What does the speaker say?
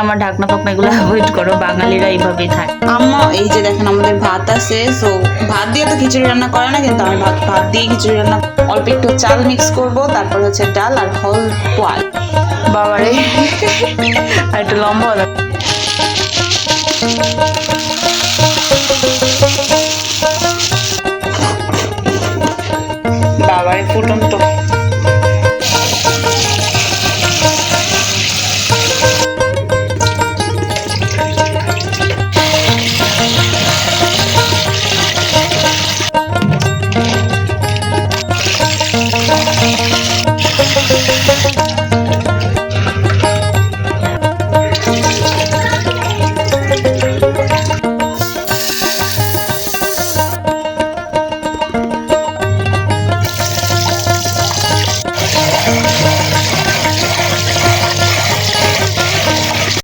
আমার ঢাকনা ফাকনা এগুলো অ্যাভয়েড করো, বাঙালিরা এইভাবেই খায়। আম্মা এই যে দেখেন আমাদের ভাত আছে, সো ভাত দিয়ে তো খিচুড়ি রান্না করে না, কিন্তু আমি ভাত দিয়ে খিচুড়ি রান্না, অল্প একটু চাল মিক্স করব, তারপর হচ্ছে ডাল আর হল পোয়াল। বাবারে আর একটু লম্বা হলো। বাবারে ফুটন্ত